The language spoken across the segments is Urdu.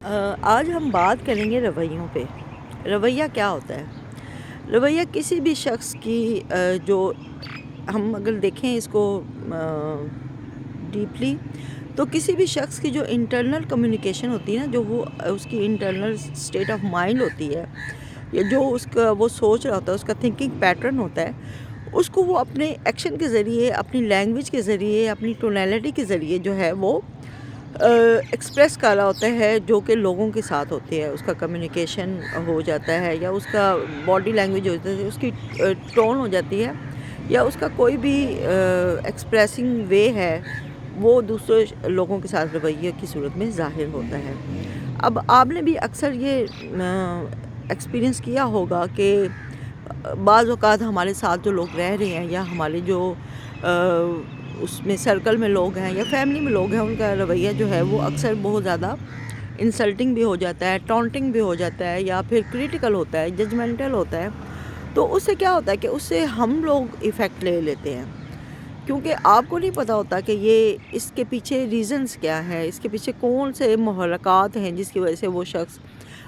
آج ہم بات کریں گے رویوں پہ۔ رویہ کیا ہوتا ہے؟ رویہ کسی بھی شخص کی جو ہم اگر دیکھیں اس کو ڈیپلی، تو کسی بھی شخص کی جو انٹرنل کمیونیکیشن ہوتی ہے نا، جو وہ اس کی انٹرنل اسٹیٹ آف مائنڈ ہوتی ہے، یا جو اس کا وہ سوچ رہا ہوتا ہے، اس کا تھنکنگ پیٹرن ہوتا ہے، اس کو وہ اپنے ایکشن کے ذریعے، اپنی لینگویج کے ذریعے، اپنی ٹونیلٹی کے ذریعے جو ہے وہ ایکسپریس کر رہا ہوتا ہے، جو کہ لوگوں کے ساتھ ہوتی ہے۔ اس کا کمیونیکیشن ہو جاتا ہے، یا اس کا باڈی لینگویج ہو جاتی ہے، اس کی ٹون ہو جاتی ہے، یا اس کا کوئی بھی ایکسپریسنگ وے ہے، وہ دوسرے لوگوں کے ساتھ رویے کی صورت میں ظاہر ہوتا ہے۔ اب آپ نے بھی اکثر یہ ایکسپیرئنس کیا ہوگا کہ بعض اوقات ہمارے ساتھ جو لوگ رہ رہے ہیں، یا ہمارے جو اس میں سرکل میں لوگ ہیں یا فیملی میں لوگ ہیں، ان کا رویہ جو ہے وہ اکثر بہت زیادہ انسلٹنگ بھی ہو جاتا ہے، ٹونٹنگ بھی ہو جاتا ہے، یا پھر کریٹیکل ہوتا ہے، ججمنٹل ہوتا ہے۔ تو اس سے کیا ہوتا ہے کہ اس سے ہم لوگ ایفیکٹ لے لیتے ہیں، کیونکہ آپ کو نہیں پتہ ہوتا کہ یہ اس کے پیچھے ریزنز کیا ہے، اس کے پیچھے کون سے محرکات ہیں جس کی وجہ سے وہ شخص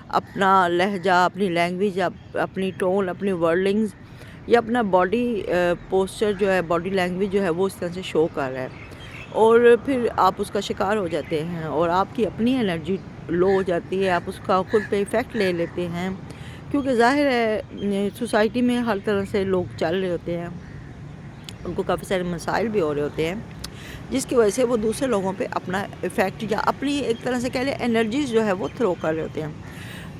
اپنا لہجہ، اپنی لینگویج، اپنی ٹون، اپنی ورڈنگز، یا اپنا باڈی پوسچر جو ہے، باڈی لینگویج جو ہے وہ اس طرح سے شو کر رہا ہے، اور پھر آپ اس کا شکار ہو جاتے ہیں، اور آپ کی اپنی انرجی لو ہو جاتی ہے، آپ اس کا خود پہ ایفیکٹ لے لیتے ہیں، کیونکہ ظاہر ہے سوسائٹی میں ہر طرح سے لوگ چل رہے ہوتے ہیں، ان کو کافی سارے مسائل بھی ہو رہے ہوتے ہیں، جس کی وجہ سے وہ دوسرے لوگوں پہ اپنا ایفیکٹ، یا اپنی ایک طرح سے کہہ لیں انرجیز جو ہے وہ تھرو کر رہے ہوتے ہیں۔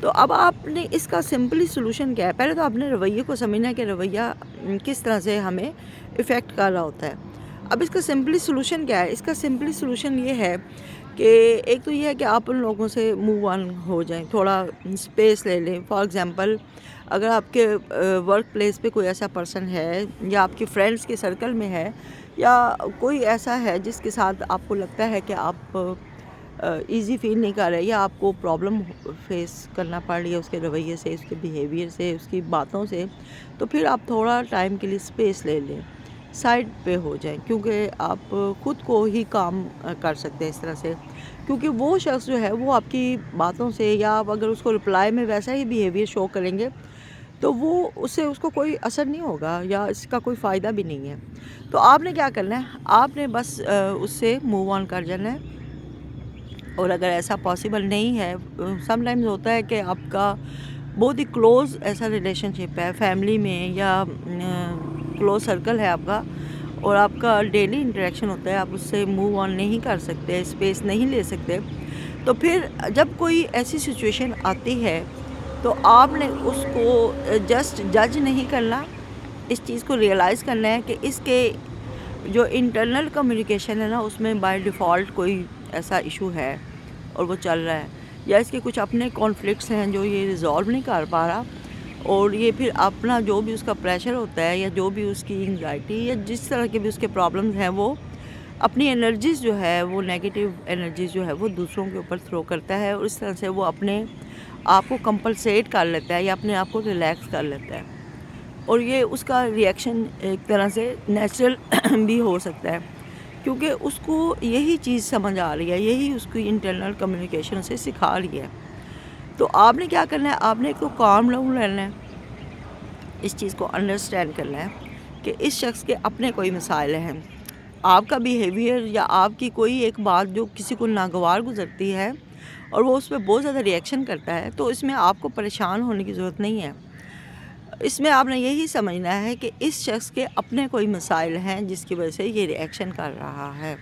تو اب آپ نے اس کا سمپلی سلوشن کیا ہے؟ پہلے تو آپ نے رویے کو سمجھنا ہے کہ رویہ کس طرح سے ہمیں ایفیکٹ کر رہا ہوتا ہے۔ اب اس کا سمپلی سلوشن کیا ہے؟ اس کا سمپلی سلوشن یہ ہے کہ ایک تو یہ ہے کہ آپ ان لوگوں سے موو آن ہو جائیں، تھوڑا اسپیس لے لیں۔ فار ایگزامپل، اگر آپ کے ورک پلیس پہ کوئی ایسا پرسن ہے، یا آپ کے فرینڈس کے سرکل میں ہے، یا کوئی ایسا ہے جس کے ساتھ آپ کو لگتا ہے کہ آپ ایزی فیل نہیں کر رہے، یا آپ کو پرابلم فیس کرنا پڑ رہی ہے اس کے رویے سے، اس کے بیہیویئر سے، اس کی باتوں سے، تو پھر آپ تھوڑا ٹائم کے لیے اسپیس لے لیں، سائڈ پہ ہو جائیں، کیونکہ آپ خود کو ہی کام کر سکتے ہیں اس طرح سے، کیونکہ وہ شخص جو ہے وہ آپ کی باتوں سے، یا آپ اگر اس کو رپلائی میں ویسا ہی بیہیویئر شو کریں گے، تو وہ اس کو کوئی اثر نہیں ہوگا، یا اس کا کوئی فائدہ بھی نہیں ہے۔ تو آپ نے کیا کرنا ہے؟ آپ نے بس اس سے موو آن کر جانا ہے، اور اگر ایسا پاسبل نہیں ہے، سم ٹائمز ہوتا ہے کہ آپ کا بہت ہی کلوز ایسا ریلیشن شپ ہے فیملی میں، یا کلوز سرکل ہے آپ کا، اور آپ کا ڈیلی انٹریکشن ہوتا ہے، آپ اس سے موو آن نہیں کر سکتے، اسپیس نہیں لے سکتے، تو پھر جب کوئی ایسی سچویشن آتی ہے، تو آپ نے اس کو جسٹ جج نہیں کرنا، اس چیز کو ریئلائز کرنا ہے کہ اس کے جو انٹرنل کمیونیکیشن ہے نا، اس میں بائی ڈیفالٹ کوئی ایسا ایشو ہے، اور وہ چل رہا ہے، یا اس کے کچھ اپنے کانفلکٹس ہیں جو یہ ریزالو نہیں کر پا رہا، اور یہ پھر اپنا جو بھی اس کا پریشر ہوتا ہے، یا جو بھی اس کی انگزائٹی، یا جس طرح کے بھی اس کے پرابلمز ہیں، وہ اپنی انرجیز جو ہے، وہ نیگیٹو انرجیز جو ہے وہ دوسروں کے اوپر تھرو کرتا ہے، اور اس طرح سے وہ اپنے آپ کو کمپلسیٹ کر لیتا ہے، یا اپنے آپ کو ریلیکس کر لیتا ہے، اور یہ اس کا ریئیکشن ایک طرح سے نیچرل بھی ہو سکتا ہے، کیونکہ اس کو یہی چیز سمجھ آ رہی ہے، یہی اس کی انٹرنل کمیونیکیشن سے سکھا رہی ہے۔ تو آپ نے کیا کرنا ہے؟ آپ نے ایک تو کام ڈاؤن رہنا ہے، اس چیز کو انڈرسٹینڈ کرنا ہے کہ اس شخص کے اپنے کوئی مسائل ہیں، آپ کا بیہیویئر، یا آپ کی کوئی ایک بات جو کسی کو ناگوار گزرتی ہے، اور وہ اس پہ بہت زیادہ ریئیکشن کرتا ہے، تو اس میں آپ کو پریشان ہونے کی ضرورت نہیں ہے۔ اس میں آپ نے یہی سمجھنا ہے کہ اس شخص کے اپنے کوئی مسائل ہیں جس کی وجہ سے یہ ریئیکشن کر رہا ہے،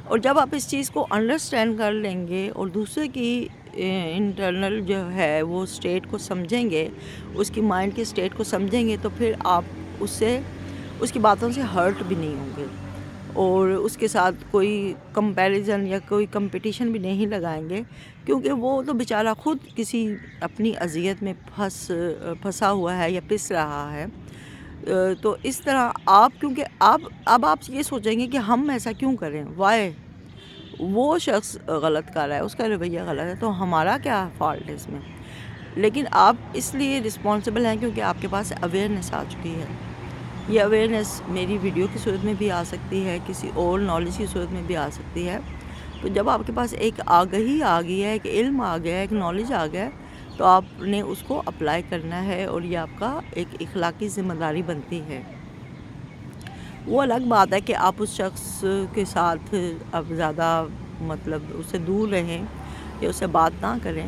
اور جب آپ اس چیز کو انڈرسٹینڈ کر لیں گے، اور دوسرے کی انٹرنل جو ہے وہ اسٹیٹ کو سمجھیں گے، اس کی مائنڈ کی اسٹیٹ کو سمجھیں گے، تو پھر آپ اس کی باتوں سے ہرٹ بھی نہیں ہوں گے، اور اس کے ساتھ کوئی کمپیریزن یا کوئی کمپٹیشن بھی نہیں لگائیں گے، کیونکہ وہ تو بیچارہ خود کسی اپنی اذیت میں پھنسا ہوا ہے، یا پس رہا ہے۔ تو اس طرح آپ، کیونکہ اب آپ یہ سوچیں گے کہ ہم ایسا کیوں کریں، وائی، وہ شخص غلط کر رہا ہے، اس کا رویہ غلط ہے، تو ہمارا کیا فالٹ ہے اس میں؟ لیکن آپ اس لیے رسپانسبل ہیں کیونکہ آپ کے پاس اویئرنیس آ چکی ہے۔ یہ اویئرنیس میری ویڈیو کی صورت میں بھی آ سکتی ہے، کسی اور نالج کی صورت میں بھی آ سکتی ہے، تو جب آپ کے پاس ایک آگہی آ گئی ہے، ایک علم آ گیا ہے، ایک نالج آ گیا ہے، تو آپ نے اس کو اپلائی کرنا ہے، اور یہ آپ کا ایک اخلاقی ذمہ داری بنتی ہے۔ وہ الگ بات ہے کہ آپ اس شخص کے ساتھ اب زیادہ مطلب اس سے دور رہیں یا اس سے بات نہ کریں،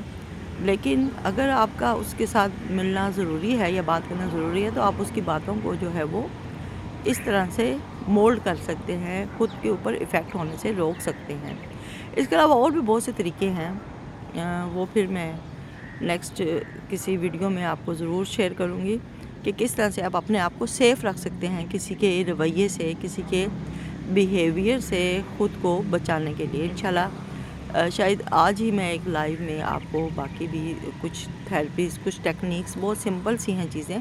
لیکن اگر آپ کا اس کے ساتھ ملنا ضروری ہے یا بات کرنا ضروری ہے، تو آپ اس کی باتوں کو جو ہے وہ اس طرح سے مولڈ کر سکتے ہیں، خود کے اوپر ایفیکٹ ہونے سے روک سکتے ہیں۔ اس کے علاوہ اور بھی بہت سے طریقے ہیں، وہ پھر میں نیکسٹ کسی ویڈیو میں آپ کو ضرور شیئر کروں گی کہ کس طرح سے آپ اپنے آپ کو سیف رکھ سکتے ہیں کسی کے رویے سے، کسی کے بیہیویئر سے خود کو بچانے کے لیے۔ انشاءاللہ شاید آج ہی میں ایک لائیو میں آپ کو باقی بھی کچھ تھیراپیز، کچھ ٹیکنیکس، بہت سمپل سی ہیں چیزیں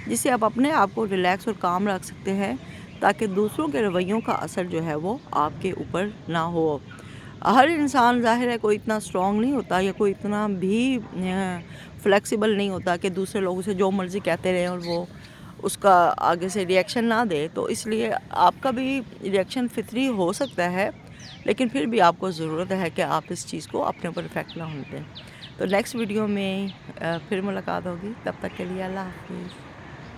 جس سے آپ اپنے آپ کو ریلیکس اور کام رکھ سکتے ہیں، تاکہ دوسروں کے رویوں کا اثر جو ہے وہ آپ کے اوپر نہ ہو۔ ہر انسان ظاہر ہے کوئی اتنا اسٹرانگ نہیں ہوتا، یا کوئی اتنا بھی فلیکسیبل نہیں ہوتا کہ دوسرے لوگوں سے جو مرضی کہتے رہیں اور وہ اس کا آگے سے ریئیکشن نہ دے۔ تو اس لیے آپ کا بھی ریئیکشن فطری ہو سکتا ہے، لیکن پھر بھی آپ کو ضرورت ہے کہ آپ اس چیز کو اپنے اوپر افیکٹ نہ ہونے دیں۔ تو نیکسٹ ویڈیو میں پھر ملاقات ہوگی، تب تک کے لیے اللہ حافظ۔